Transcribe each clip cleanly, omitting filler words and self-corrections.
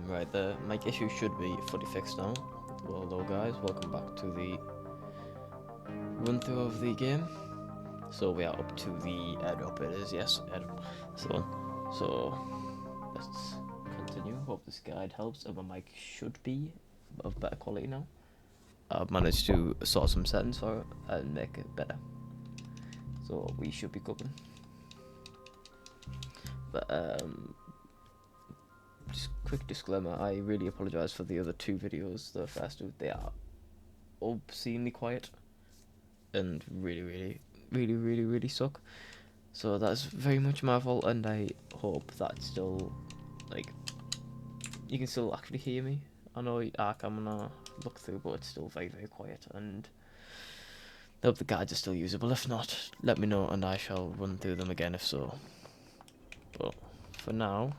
Right, the mic issue should be fully fixed now. Well, hello guys, welcome back to the run through of the game. So we are up to the airdrop. It is, yes, airdrop. So let's continue. Hope this guide helps. And my mic should be of better quality now. I've managed to sort some settings for it and make it better. So we should be cooking. But just quick disclaimer, I really apologise for the other two videos. The first two, they are obscenely quiet and really suck. So that's very much my fault, and I hope that still, like, you can still actually hear me. I know I'm gonna look through, but it's still very quiet, and I hope the guides are still usable. If not, let me know and I shall run through them again if so. But for now,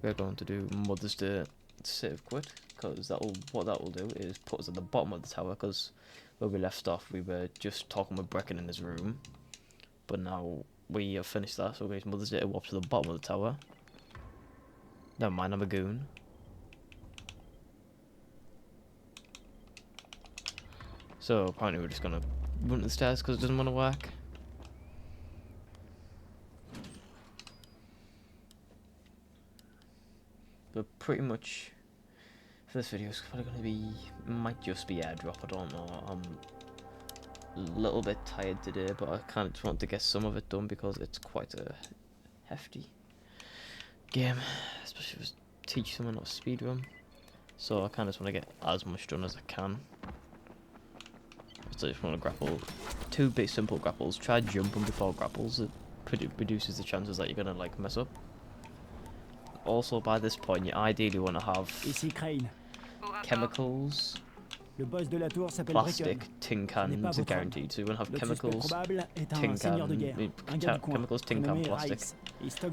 we're going to do Mother's Day save quit, because what that will do is put us at the bottom of the tower, because where we left off we were just talking with Brecken in his room, but now we have finished that, so we're going to Mother's Day to walk to the bottom of the tower. Never mind, I'm a goon. So apparently we're just going to run to the stairs because it doesn't want to work. But pretty much for this video, it's probably going to be, might just be airdrop, I don't know. I'm a little bit tired today, but I kind of just want to get some of it done because it's quite a hefty game, especially if I teach someone how to speedrun. So I kind of just want to get as much done as I can. So I just want to grapple, two big simple grapples. Try jumping before grapples. It reduces the chances that you're gonna like mess up. Also, by this point, you ideally want to have chemicals, plastic, tin cans are guaranteed. So you want to have chemicals, tin can, plastic,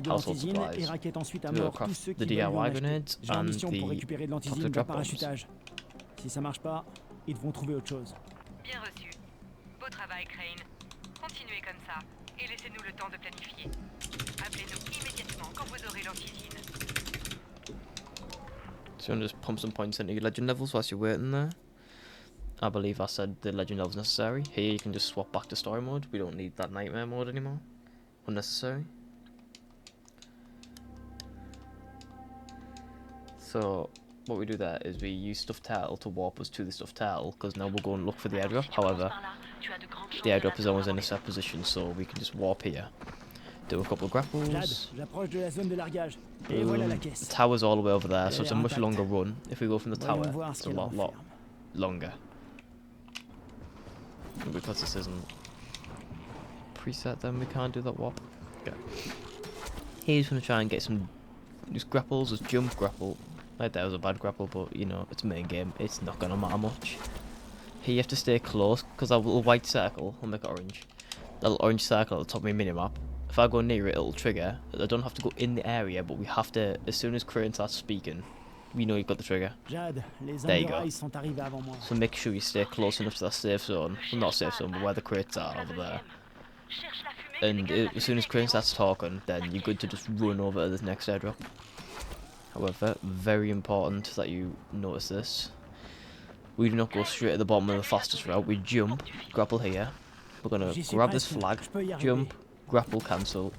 household supplies to be able to craft the DIY grenades and the chocolate drop bombs. Si ça marche pas, ils devront trouver autre chose. Bien reçu. Beau travail, Crane. Continuez comme ça et laissez-nous le temps de planifier. Appelez-nous immédiatement quand vous aurez l'offisine. So you want to just pump some points into your legend levels whilst you're waiting there. I believe I said the legend level's necessary. Here you can just swap back to story mode. We don't need that nightmare mode anymore. Unnecessary. So what we do there is we use stuffed turtle to warp us to the stuffed turtle, because now we'll go and look for the airdrop. However, the airdrop is always in a set position, so we can just warp here, do a couple of grapples. The tower's all the way over there, so it's a much longer run. If we go from the tower, it's a lot longer. Because this isn't preset, then we can't do that warp. Okay. He's going to try and get some just grapples, just jump, grapple. Right there was a bad grapple, but you know, it's main game, it's not going to matter much. Here you have to stay close, because that little white circle, I'll make it orange. That little orange circle at the top of my minimap, if I go near it, it'll trigger. I don't have to go in the area, but we have to, as soon as Crane starts speaking, we know you've got the trigger. There you go. So make sure you stay close enough to that safe zone. Well, not safe zone, but where the crates are over there. And as soon as Crane starts talking, then you're good to just run over to this next airdrop. However, very important that you notice this. We do not go straight at the bottom of the fastest route. We jump, grapple here. We're going to grab this flag, jump, grapple, cancel.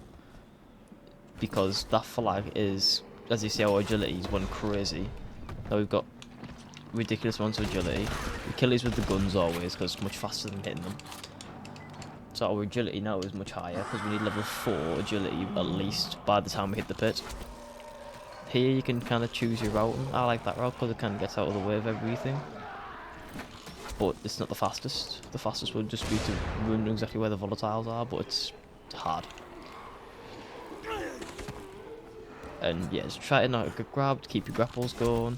Because that flag is, as you see, our agility is one crazy. Now we've got ridiculous amounts of agility. We kill these with the guns always, because it's much faster than hitting them. So our agility now is much higher, because we need level 4 agility at least by the time we hit the pit. Here you can kind of choose your route. I like that route because it kind of gets out of the way of everything. But it's not the fastest. The fastest would just be to run exactly where the volatiles are, but it's hard. And yeah, just try to not get grabbed, keep your grapples going.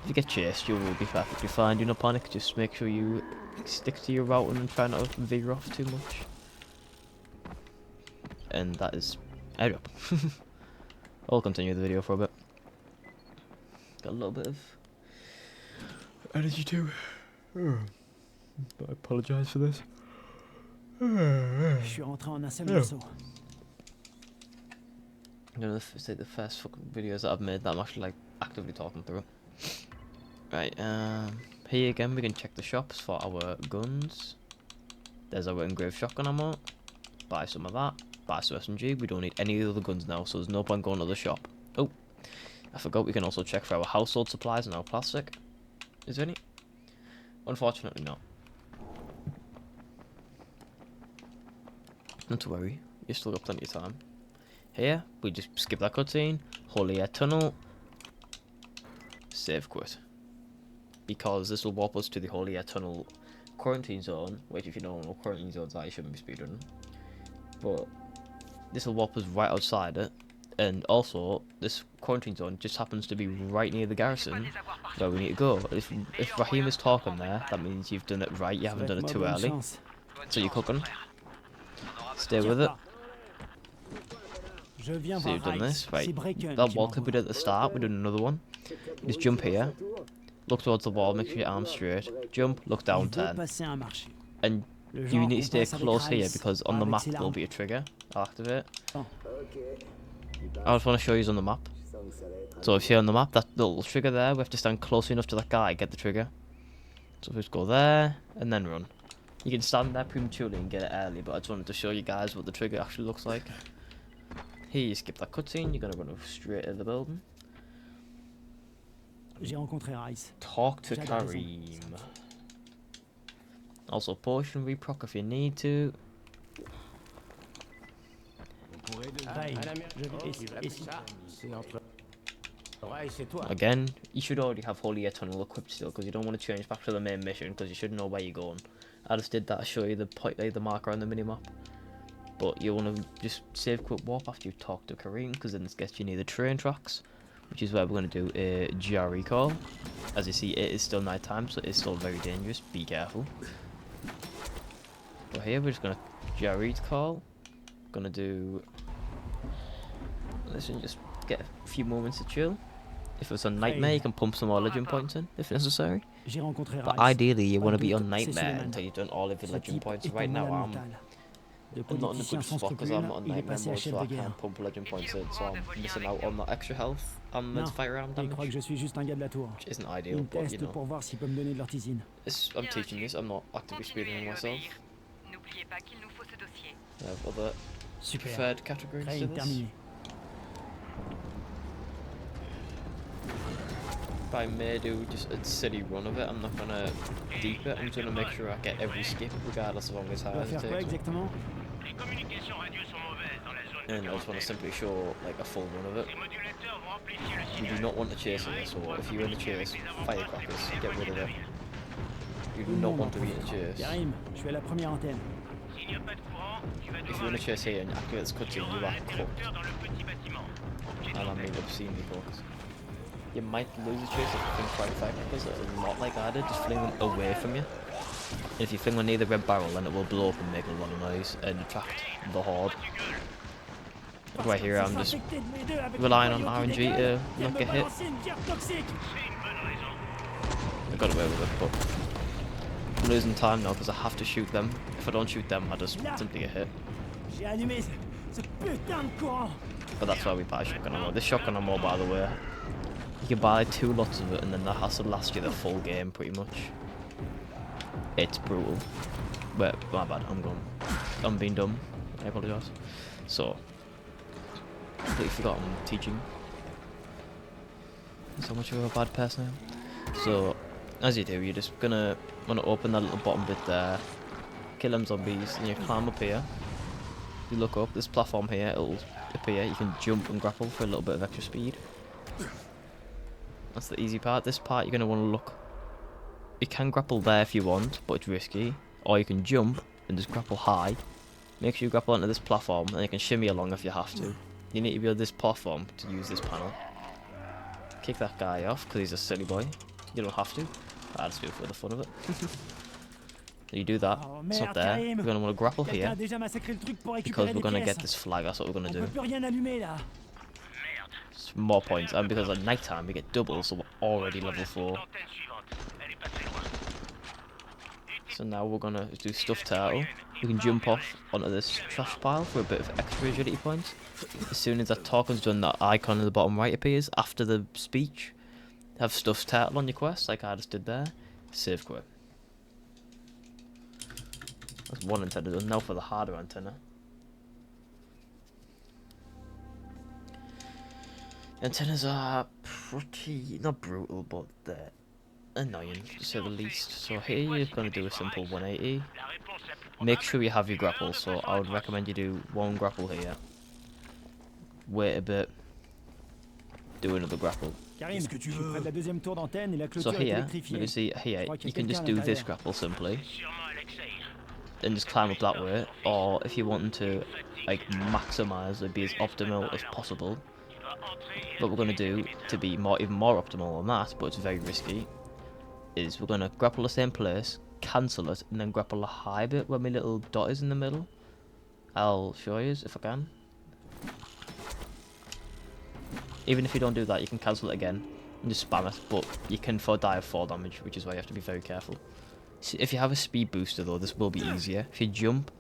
If you get chased, you will be perfectly fine. Do not panic, just make sure you stick to your route and try not to veer off too much. And that is airdrop. I'll continue the video for a bit. Got a little bit of energy too. But I apologise for this. Je suis rentré en un seul morceau. You know, it's like the first fucking videos that I've made that I'm actually like actively talking through. Right, here again we can check the shops for our guns. There's our engraved shotgun ammo. Buy some of that. Buy some SMG. We don't need any other guns now, so there's no point going to the shop. Oh, I forgot we can also check for our household supplies and our plastic. Is there any? Unfortunately not. Not to worry, you still got plenty of time. Here, we just skip that cutscene. Holy air tunnel. Save quit. Because this will warp us to the Holy Air Tunnel quarantine zone, which if you don't know what quarantine zones are, you shouldn't be speedrunning. But this will warp us right outside it, and also this quarantine zone just happens to be right near the garrison where we need to go. If Raheem is talking there, that means you've done it right, you haven't done it too early. So you're cooking. Stay with it. So you've done this, right. That wall clip we did at the start, we're doing another one. Just jump here. Look towards the wall, make sure your arm's straight. Jump, look down, turn. And you need to stay close here because on the map there'll be a trigger. I'll activate. I just want to show you on the map. So if you're on the map, that little trigger there, we have to stand close enough to that guy, get the trigger. So just go there, and then run. You can stand there prematurely and get it early, but I just wanted to show you guys what the trigger actually looks like. Here you skip that cutscene, you're going to run straight to the building. J'ai rencontré Rais. Talk to Karim. Also, potion reproc if you need to. Again, you should already have Holy Air Tunnel equipped still, because you don't want to change back to the main mission, because you should know where you're going. I just did that to show you the point, the marker on the minimap. But you want to just save quit warp after you talk to Karim, because then this gets you near the train tracks, which is where we're going to do a GRE call. As you see, it is still night time, so it's still very dangerous. Be careful. But here we're just going to GRE call. Going to do this and just get a few moments to chill. If it's on Nightmare, you can pump some more legend points in if necessary. But ideally, you want to be on Nightmare until you've done all of your legend points. Right now, I'm not in a good spot because I'm not on Nightmare mode, so I can't pump legend points in, so I'm missing out on that extra health and meant to fight around damage, which isn't ideal, but you know, I'm teaching this, I'm not actively speedrunning myself. I have other preferred categories to this. If I may do just a city run of it, I'm not gonna deep it, I'm just gonna make sure I get every skip regardless of how many times it takes. And I just want to simply show like a full run of it. You do not want to chase it, so if you're in the chase, firecrackers, get rid of it. You do not want to be in the chase. If you're in the chase here and you activate this cutscene, you are cooked. And I mean obscenely cooked. You might lose the chase if you fling firecrackers, a lot like I did, just fling them away from you. And if you fling one near the red barrel, then it will blow up and make a lot of noise and attract the horde. Right here, I'm just relying on RNG to not get hit. I got away with it, but I'm losing time now because I have to shoot them. If I don't shoot them, I just simply get hit. But that's why we buy shotgun ammo. This shotgun ammo, by the way, you can buy 2 lots of it and then that has to last you the full game pretty much. It's brutal. But my bad, I'm being dumb. I apologise. So, completely forgot I'm teaching. So much of a bad person I am. So, as you do, you're just gonna want to open that little bottom bit there, kill them zombies, and you climb up here. You look up, this platform here, it'll appear, you can jump and grapple for a little bit of extra speed. That's the easy part. This part you're gonna want to look. You can grapple there if you want, but it's risky. Or you can jump and just grapple high. Make sure you grapple onto this platform, and you can shimmy along if you have to. You need to be on this platform to use this panel. Kick that guy off because he's a silly boy. You don't have to. I just do it for the fun of it. You do that. It's not there. We're gonna want to grapple here because we're gonna get this flag. That's what we're gonna do. More points, and because at night time we get double, so we're already level 4. So now we're gonna do stuff turtle. we can jump off onto this trash pile for a bit of extra agility points. As soon as that talking's done, that icon in the bottom right appears after the speech. Have stuff's turtle on your quest, like I just did there. Save quit. That's one antenna done. Now for the harder antenna. Antennas are pretty, not brutal, but they're annoying, to say the least. So here you're going to do a simple 180. Make sure you have your grapple, so I would recommend you do one grapple here. Wait a bit. Do another grapple. Karim, je suis près de la deuxième tour d'antenne et la So clôture est here, électrifiée. you can see here, Je crois qu'il y a you can just quelqu'un do à this l'intérieur. grapple simply. And just climb up that way. Or if you want to like maximize and be as optimal as possible, what we're going to do to be even more optimal than that, but it's very risky, is we're going to grapple the same place, cancel it, and then grapple the high bit where my little dot is in the middle. I'll show you if I can. Even if you don't do that, you can cancel it again and just spam it, but you can die of 4 damage, which is why you have to be very careful. So if you have a speed booster though, this will be easier. If you jump,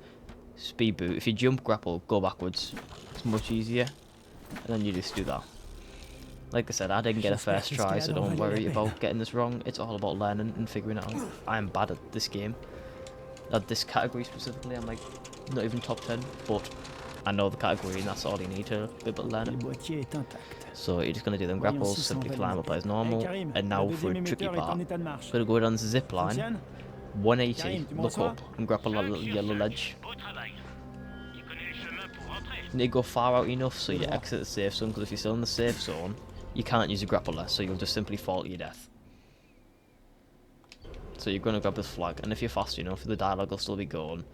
speed boot. If you jump, grapple, go backwards. It's much easier. And then you just do that. Like I said, I didn't get a first try, so don't worry about getting this wrong. It's all about learning and figuring it out. I am bad at this game. At this category specifically, I'm like not even top 10, but I know the category and that's all you need to be able to learn Le it. boîtier est intact. So you're just going to do them grapples, simply climb up as normal, Karim, and now le for a deuxième tricky émetteur est part. en état de marche. Going to go down the zip line, Fonctionne? 180, Karim, tu me look reçois? up, and grapple that little yellow ledge. Beau travail. Tu connais le chemin pour rentrer. You need to go far out enough so you exit the safe zone, because if you're still in the safe zone, you can't use a grappler, so you'll just simply fall to your death. So you're going to grab this flag, and if you're fast enough, the dialogue will still be going.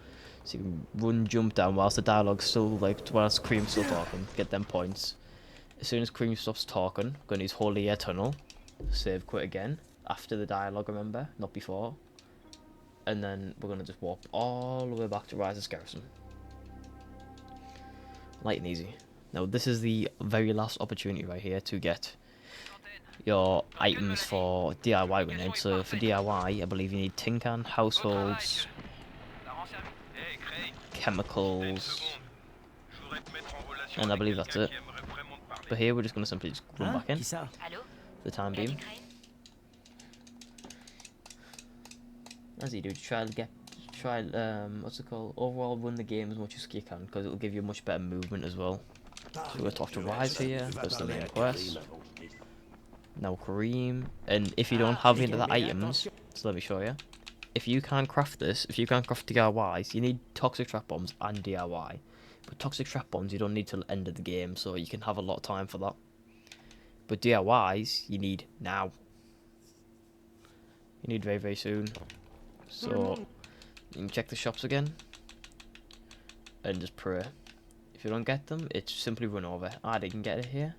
So you can run, jump down whilst the dialogue's still, like, whilst Cream's still talking, get them points. As soon as Cream stops talking, going to use Holy Air Tunnel, save quit again, after the dialogue, remember, not before. And then we're going to just walk all the way back to Rais' garrison. Light and easy. Now this is the very last opportunity right here to get your items for DIY grenades. So for DIY, I believe you need tin can, households, chemicals, and I believe that's it. But here we're just going to simply just run back in Qui ça? Allô? for the time being. As you do, try what's it called? Overall, run the game as much as you can, because it'll give you much better movement as well. So we're going to talk to Rais here, that's the main quest. Now Kareem, and if you don't have any of the items, so let me show you. If you can't craft this, if you can't craft DIYs, you need toxic trap bombs and DIY. But toxic trap bombs you don't need till the end of the game, so you can have a lot of time for that. But DIYs you need now. You need very, very soon. So you can check the shops again and just pray. If you don't get them, it's simply run over. I didn't get it here,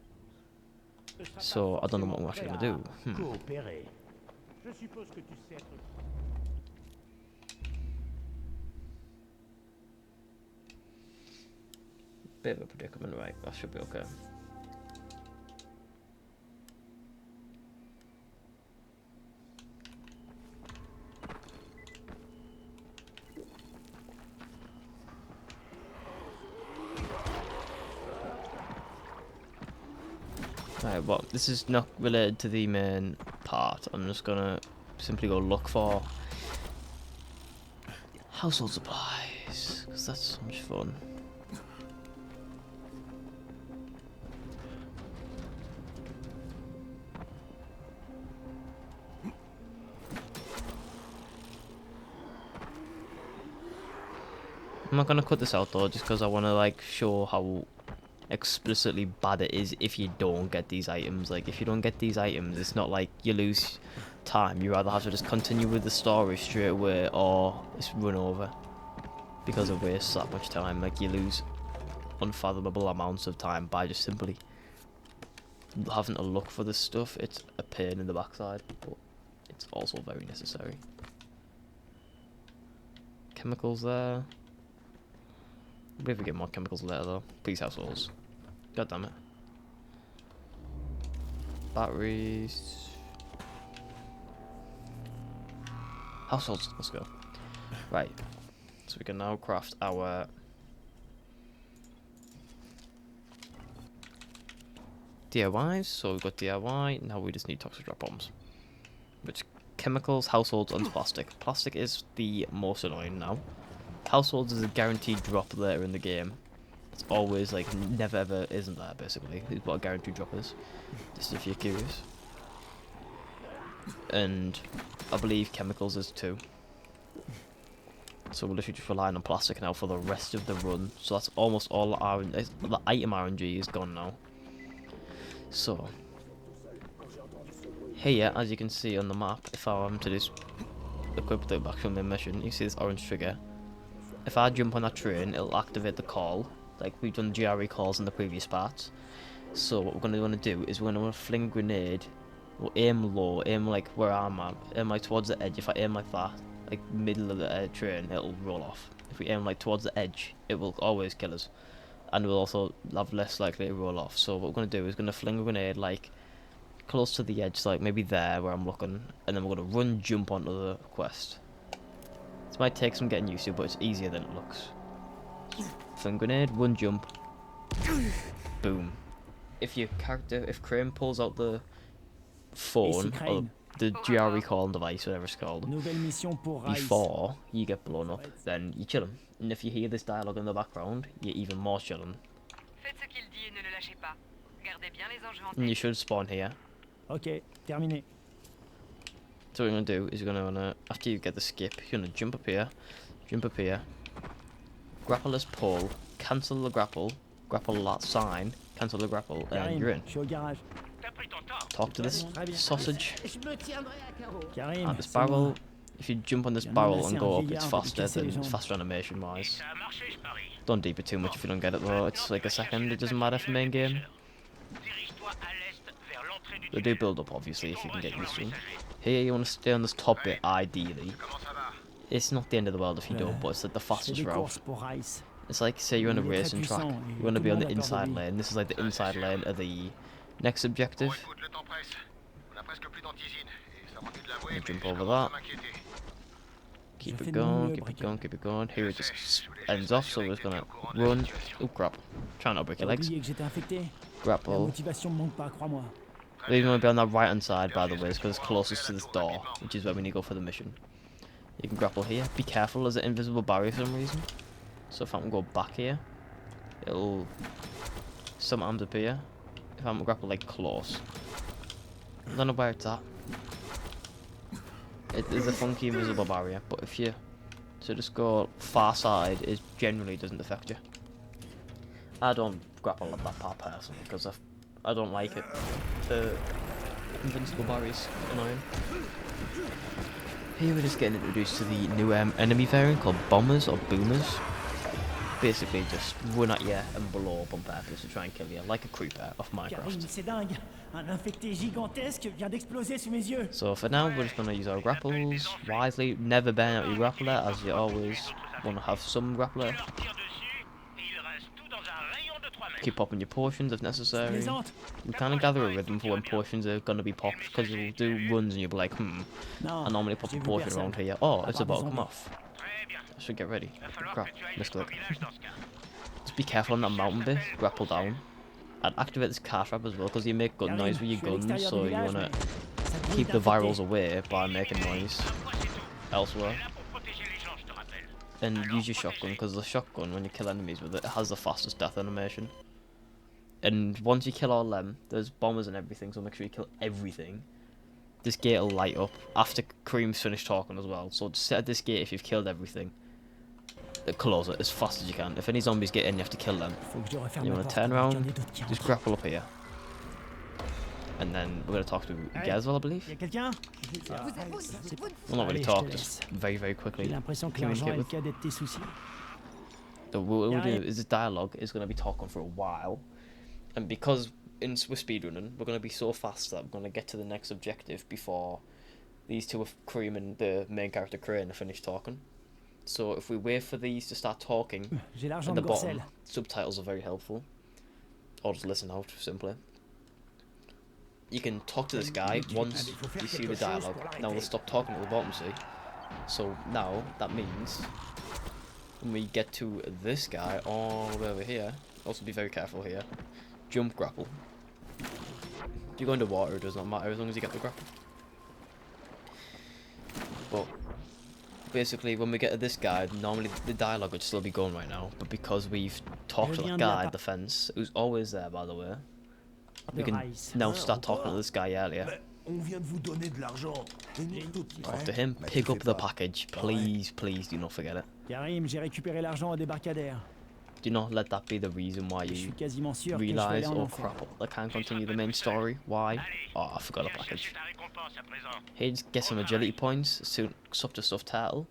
so I don't know what I'm actually gonna do. Coopérer. Je suppose que tu sais être... Bit of a predicament, right? That should be okay. Right, well, this is not related to the main part. I'm just gonna simply go look for household supplies, because that's so much fun. I'm not gonna cut this out though, just because I want to like show how explicitly bad it is if you don't get these items. Like if you don't get these items, it's not like you lose time. You rather have to just continue with the story straight away, or just run over, because it wastes that much time. Like you lose unfathomable amounts of time by just simply having to look for this stuff. It's a pain in the backside, but it's also very necessary. Chemicals there. I believe we get more chemicals later though. Please, households. God damn it. Batteries. Households, let's go. Right. So we can now craft our DIYs. So we've got DIY, now we just need toxic drop bombs. Which chemicals, households, and plastic. Plastic is the most annoying now. Households is a guaranteed drop later in the game. It's always like never ever isn't there basically. Is what a guaranteed drop is. Just if you're curious. And I believe chemicals is too. So we're literally just relying on plastic now for the rest of the run. So that's almost all the item RNG is gone now. So here, as you can see on the map, if I am to just equip the actual main mission, you see this orange trigger. If I jump on that train, it'll activate the call, like we've done GRE calls in the previous parts. So what we're going to want to do is we're going to fling a grenade. We'll aim low, aim like where I'm at, aim like towards the edge. If I aim like that, like middle of the train, it'll roll off. If we aim like towards the edge, it will always kill us. And we'll also have less likely to roll off. So what we're going to do is going to fling a grenade like close to the edge, so like maybe there where I'm looking, and then we're going to run jump onto the quest. This might take some getting used to, but it's easier than it looks. Fling grenade, run jump, boom. If your character, if Crane pulls out the phone, or the GRE calling device, whatever it's called, before you get blown up, then you chill him. And if you hear this dialogue in the background, you're even more chilling. And you should spawn here. Ok, terminé. So what we're going to do is we're going to, after you get the skip, you're going to jump up here, grapple this pole, cancel the grapple that sign, cancel the grapple, and you're in. Je suis au garage. Talk to this sausage. Karim, At this c'est moi. barrel. If you jump on this barrel and go up, it's faster animation wise. Don't deep it too much if you don't get it though, it's like a second, it doesn't matter for main game. They do build up obviously if you can get used to them. Here you want to stay on this top bit ideally. It's not the end of the world if you don't, but it's like the fastest route. It's like say you're on a racing track, you want to be on the inside lane, this is like the inside lane of the next objective. You jump over that. Keep it going, keep it going, keep it going. Here it just ends off, so we're just gonna run. Oh crap. Try not to break your legs. Grapple. We want to be on that right hand side by the way, because it's closest to this door, which is where we need to go for the mission. You can grapple here. Be careful, there's an invisible barrier for some reason. So if I can go back here, it'll sometimes appear. If I'm grapple like close. I don't know where it's at. It is a funky invisible barrier, but if you just go far side, it generally doesn't affect you. I don't grapple at that part personally because I don't like it. The invincible barriers annoying. Here we're just getting introduced to the new enemy variant called bombers or boomers. Basically just run at you and blow up on purpose to try and kill you, like a creeper off Minecraft. So for now we're just going to use our grapples wisely, never burn out your grappler as you always want to have some grappler. Keep popping your potions if necessary. You kind of gather a rhythm for when potions are going to be popped, because you'll do runs and you'll be like, I normally pop a potion around here. Oh, it's about to come off. I should get ready. Crap, misclick. Just be careful on that mountain bit, grapple down. I'd activate this car trap as well, because you make good noise with your guns, so you want to keep the virals away by making noise elsewhere. And use your shotgun, because the shotgun, when you kill enemies with it, has the fastest death animation. And once you kill all them, there's bombers and everything, so make sure you kill everything. This gate will light up after Kareem's finished talking as well, so just sit at this gate if you've killed everything. Close it as fast as you can. If any zombies get in, you have to kill them. You want to turn around, just grapple up here. And then we're going to talk to Gaz, I believe. Well, not really talk, just very, very quickly communicate with. So what we'll do is this dialogue is going to be talking for a while. And because we're speedrunning, we're going to be so fast that we're going to get to the next objective before these two of Kareem and the main character Crane are finished talking. So if we wait for these to start talking at the bottom, subtitles are very helpful. Or just listen out, simply. You can talk to this guy once you see the dialogue. Now they'll stop talking at the bottom, see? So now, that means when we get to this guy all the way over here, also be very careful here. Jump grapple. If you go underwater, it does not matter as long as you get the grapple. But basically, when we get to this guy, normally the dialogue would still be going right now, but because we've talked to that guy at the fence, who's always there by the way, we can now start talking to this guy earlier. On vient de vous donner de l'argent. Talk to him, pick up the package, please, please do not forget it. Karim, j'ai récupéré l'argent au débarcadère. Do not let that be the reason why Je suis you quasiment sûr que je vais realize, aller en oh enfer. crap, I can't continue the main story. Why? Oh, I forgot a Viens package. chercher ta récompense à présent. Here, just get some agility points. Soon, up to stuff turtle.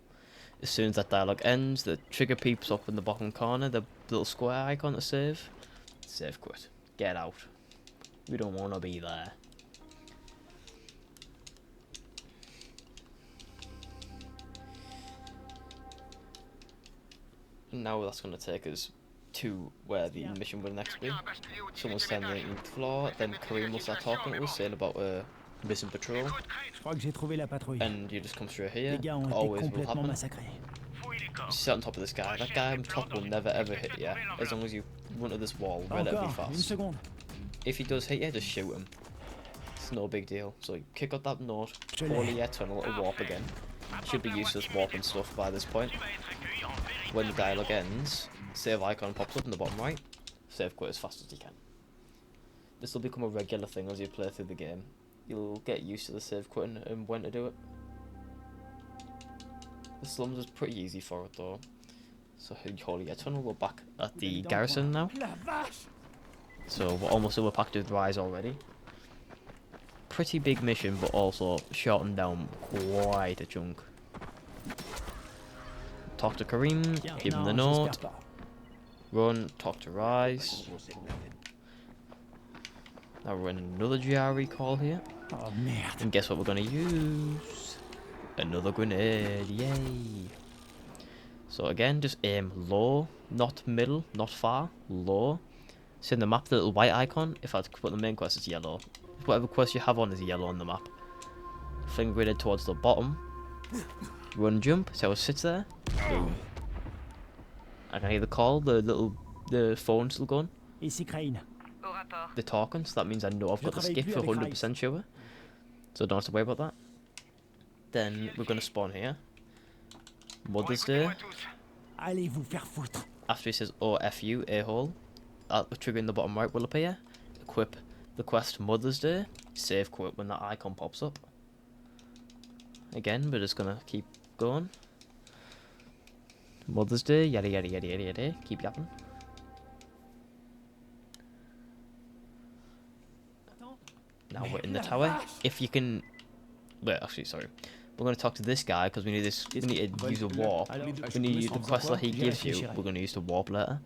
As soon as that dialogue ends, the trigger peeps up in the bottom corner, the little square icon to save. Save quit. Get out. We don't want to be there. Now that's going to take us to where the mission will next be. Someone's standing on the 18th floor, then Kareem will start talking to us, saying about missing patrol, Je crois que j'ai trouvé la patrouille. and you just come straight here. Les gars ont été Always will complètement happen. massacrés. Fouille les corps. Sit on top of this guy. That guy on top will never ever hit you, as long as you run to this wall relatively Encore, une fast. seconde. If he does hit you, just shoot him. It's no big deal. So you kick out that note, Je pull l'ai. your tunnel, it'll warp again. Should be used to this warping stuff by this point. Tu vas être accueilli en véritable When the dialogue ends, save icon pops up in the bottom right. Save quit as fast as you can. This will become a regular thing as you play through the game. You'll get used to the save quitting and when to do it. The slums is pretty easy for it though. So holy yeah, tunnel, we're back at the garrison now. So we're almost over packed with Rais already. Pretty big mission, but also shortened down quite a chunk. Talk to Kareem, give him the Non, note, j'espère pas. run, talk to Rais. Now we're in another GRE call here. Oh merde. And guess what we're gonna use? Another grenade, yay! So again, just aim low, not middle, not far, low. See in the map, the little white icon, if I put the main quest, it's yellow. Whatever quest you have on is yellow on the map. Fling grenade towards the bottom. Run, jump, see how it sits there? Boom. I can hear the call, the phone's still going. Ici Crane. Au rapport. They're talking, so that means I know I've got the skip for 100% sure. So don't have to worry about that. Then we're going to spawn here. Mother's Day. Écoutez-moi tous. Allez vous faire foutre. After he says, oh, F you, a-hole, the trigger in the bottom right will appear. Equip the quest Mother's Day. Save quit when that icon pops up. Again, we're just going to keep going. Mother's Day, yada yada yada yada yada. Keep yapping. Now we're in the tower. If you can... Wait, actually, sorry. We're going to talk to this guy because we need this. We need to use a warp. We need the quest that he gives you. We're going to use the warp letter.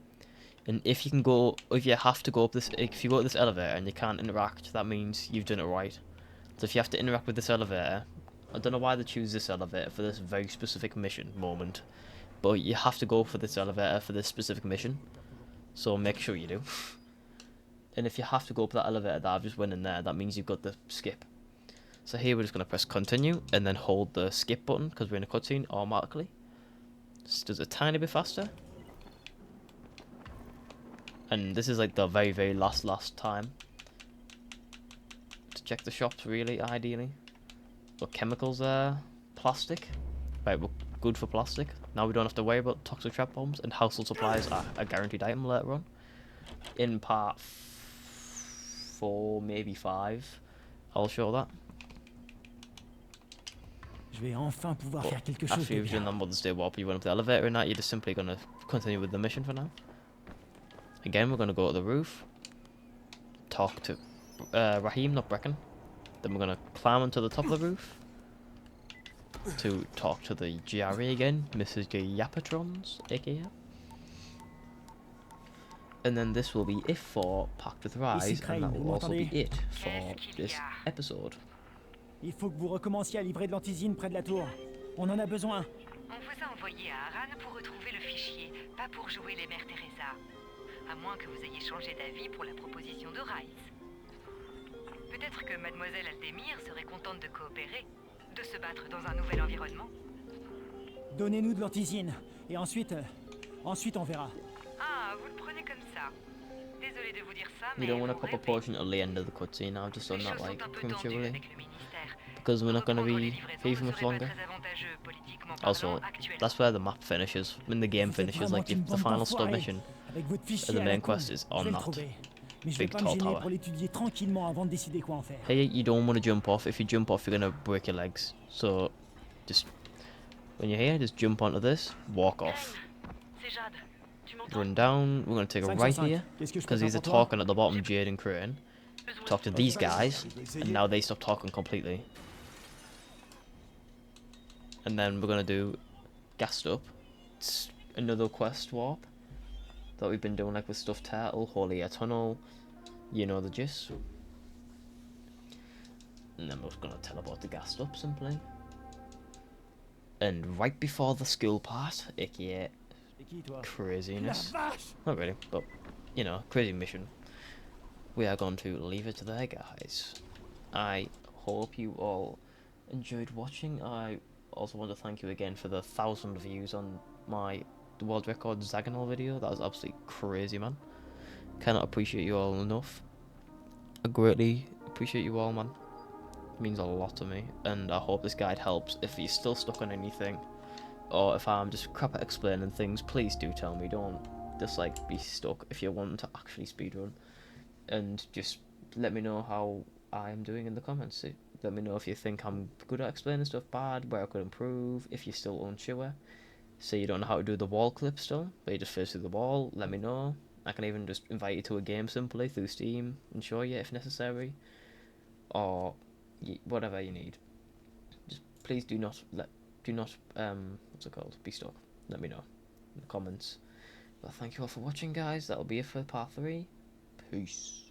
And if you can go, if you have to go up this, if you go to this elevator and you can't interact, that means you've done it right. So if you have to interact with this elevator, I don't know why they choose this elevator for this very specific mission moment, but you have to go for this elevator for this specific mission. So make sure you do. And if you have to go up that elevator that I've just went in there, that means you've got the skip. So here we're just going to press continue and then hold the skip button because we're in a cutscene automatically. Just does a tiny bit faster. And this is like the very, very last time to check the shops, really, ideally. Got chemicals there, plastic. Right, we're good for plastic. Now we don't have to worry about toxic trap bombs, and household supplies are a guaranteed item later on. In part 4, maybe 5, I'll show that. Je vais enfin pouvoir faire quelque chose After de you've done bien. that Mother's Day warp, you went up the elevator and that, you're just simply going to continue with the mission for now. Again, we're going to go to the roof, talk to Raheem, not Brecken. Then we're going to climb onto the top of the roof to talk to the GRE again, Mrs. Yapatrons, aka. And then this will be it for Pact with Rais, and that will also be it for this episode. Il faut que vous recommenciez à livrer de l'antisine près de la tour. On en a besoin. On vous a envoyé à Aran pour retrouver le fichier, pas pour jouer les mères Teresa. À moins que vous ayez changé d'avis pour la proposition de Rais. Peut-être que Mademoiselle Aldemir serait contente de coopérer, de se battre dans un nouvel environnement. Donnez-nous de l'antisine. Et ensuite, Ensuite, on verra. Ah, vous le prenez comme ça. Désolé de vous dire ça, mais You don't want to vous pop a rêvez. portion at the end of the cutscene. I've just Les done that choses sont like un peu tendues prematurely avec le ministère. because we're not going to Reprendre les be livraisons here for ne much serait pas longer. très avantageux politiquement Also, parlant actuellement. that's where the map finishes. When the game Vous êtes finishes, vraiment like une the bande final stop d'enfoirés. mission Avec votre and fichier the à la main con, quest is je on vais le that trouver. Mais je vais big pas me tall gêner tower. pour l'étudier tranquillement avant de décider quoi en faire. Hey, you don't want to jump off. If you jump off, you're gonna break your legs. So, just when you're here, just jump onto this, walk off, C'est Jade. Tu m'entends? run down. We're gonna take a 5 right sur 5. here Qu'est-ce que je peux because faire these are pour toi? talking at the bottom. Jade and Crane talk to these guys, and now they stop talking completely. And then we're gonna do gassed up. It's another quest warp that we've been doing, like with Stuffed Turtle, Holy Air Tunnel. You know the gist. And then we're just gonna teleport to gassed up simply. And right before the school part, aka C'est qui toi? La craziness. vache! Not really, but you know, crazy mission. We are going to leave it there, guys. I hope you all enjoyed watching. I also want to thank you again for the 1,000 views on my world record Zaganol video. That was absolutely crazy, man. Cannot appreciate you all enough. I greatly appreciate you all, man. It means a lot to me, and I hope this guide helps. If you're still stuck on anything, or if I'm just crap at explaining things, please do tell me. Don't just like be stuck if you're wanting to actually speedrun, and just let me know how I'm doing in the comments. Let me know if you think I'm good at explaining stuff, bad, where I could improve. If you're still unsure, say you don't know how to do the wall clip still, but you just face through the wall, let me know. I can even just invite you to a game simply through Steam and show you if necessary, or whatever you need. Just please do not what's it called? Be stuck. Let me know in the comments. But thank you all for watching, guys. That'll be it for part 3. Peace.